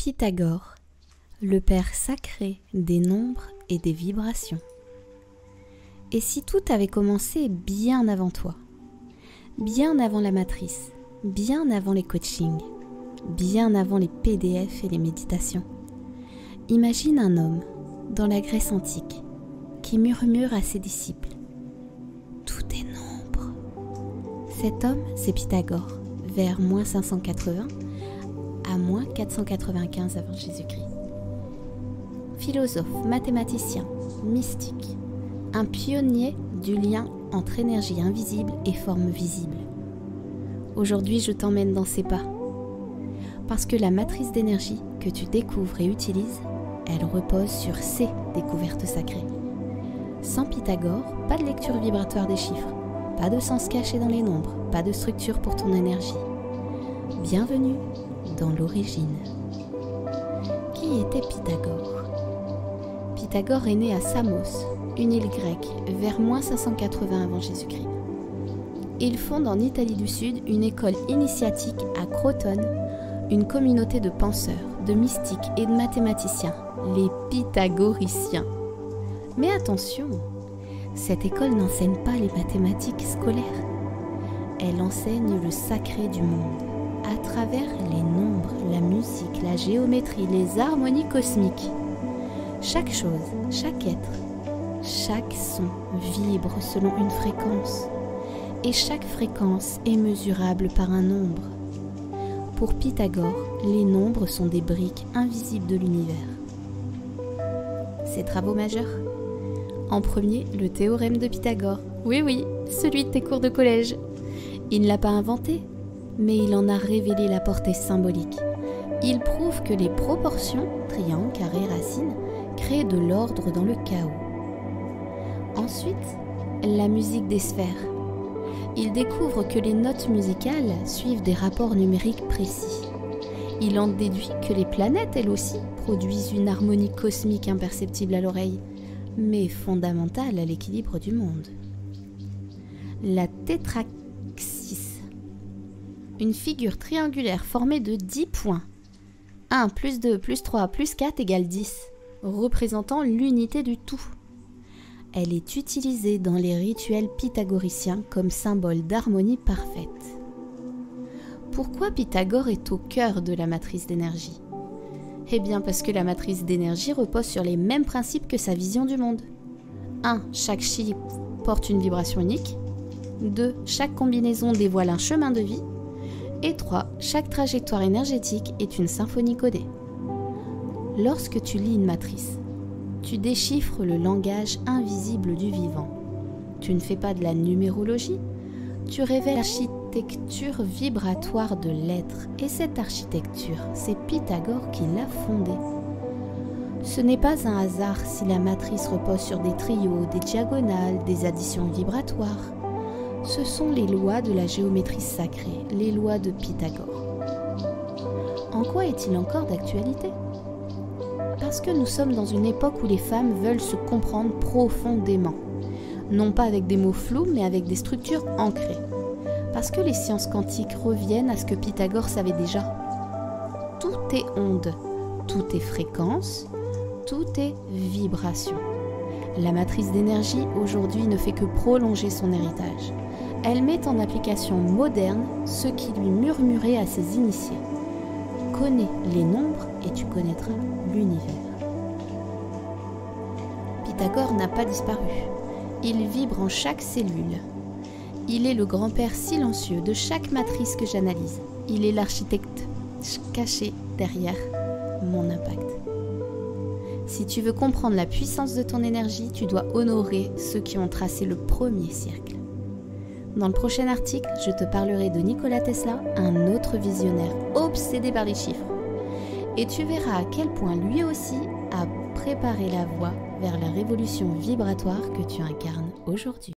Pythagore, le père sacré des nombres et des vibrations. Et si tout avait commencé bien avant toi, bien avant la matrice, bien avant les coachings, bien avant les PDF et les méditations. Imagine un homme, dans la Grèce antique, qui murmure à ses disciples « Tout est nombre ». Cet homme, c'est Pythagore, vers -580 à -495 avant Jésus-Christ. Philosophe, mathématicien, mystique, un pionnier du lien entre énergie invisible et forme visible. Aujourd'hui, je t'emmène dans ses pas. Parce que la matrice d'énergie que tu découvres et utilises, elle repose sur ces découvertes sacrées. Sans Pythagore, pas de lecture vibratoire des chiffres, pas de sens caché dans les nombres, pas de structure pour ton énergie. Bienvenue dans l'origine. Qui était Pythagore ? Pythagore est né à Samos, une île grecque, vers -580 avant Jésus-Christ. Il fonde en Italie du Sud une école initiatique à Crotone, une communauté de penseurs, de mystiques et de mathématiciens, les pythagoriciens. Mais attention, cette école n'enseigne pas les mathématiques scolaires. Elle enseigne le sacré du monde, à travers les nombres, la musique, la géométrie, les harmonies cosmiques. Chaque chose, chaque être, chaque son vibre selon une fréquence, et chaque fréquence est mesurable par un nombre. Pour Pythagore, les nombres sont des briques invisibles de l'univers. Ses travaux majeurs ? En premier, le théorème de Pythagore. Oui, celui de tes cours de collège. Il ne l'a pas inventé, mais il en a révélé la portée symbolique. Il prouve que les proportions, triangle, carré, racine, créent de l'ordre dans le chaos. Ensuite, la musique des sphères. Il découvre que les notes musicales suivent des rapports numériques précis. Il en déduit que les planètes, elles aussi, produisent une harmonie cosmique imperceptible à l'oreille, mais fondamentale à l'équilibre du monde. La tétraxis. Une figure triangulaire formée de 10 points. 1 + 2 + 3 + 4 = 10, représentant l'unité du tout. Elle est utilisée dans les rituels pythagoriciens comme symbole d'harmonie parfaite. Pourquoi Pythagore est au cœur de la matrice d'énergie ? Eh bien parce que la matrice d'énergie repose sur les mêmes principes que sa vision du monde. 1. Chaque chiffre porte une vibration unique. 2. Chaque combinaison dévoile un chemin de vie. Et 3. Chaque trajectoire énergétique est une symphonie codée. Lorsque tu lis une matrice, tu déchiffres le langage invisible du vivant. Tu ne fais pas de la numérologie, tu révèles l'architecture vibratoire de l'être. Et cette architecture, c'est Pythagore qui l'a fondée. Ce n'est pas un hasard si la matrice repose sur des trios, des diagonales, des additions vibratoires. Ce sont les lois de la géométrie sacrée, les lois de Pythagore. En quoi est-il encore d'actualité ? Parce que nous sommes dans une époque où les femmes veulent se comprendre profondément. Non pas avec des mots flous, mais avec des structures ancrées. Parce que les sciences quantiques reviennent à ce que Pythagore savait déjà. Tout est onde, tout est fréquence, tout est vibration. La matrice d'énergie, aujourd'hui, ne fait que prolonger son héritage. Elle met en application moderne ce qui lui murmurait à ses initiés. Connais les nombres et tu connaîtras l'univers. Pythagore n'a pas disparu. Il vibre en chaque cellule. Il est le grand-père silencieux de chaque matrice que j'analyse. Il est l'architecte caché derrière mon impact. Si tu veux comprendre la puissance de ton énergie, tu dois honorer ceux qui ont tracé le premier cercle. Dans le prochain article, je te parlerai de Nikola Tesla, un autre visionnaire obsédé par les chiffres. Et tu verras à quel point lui aussi a préparé la voie vers la révolution vibratoire que tu incarnes aujourd'hui.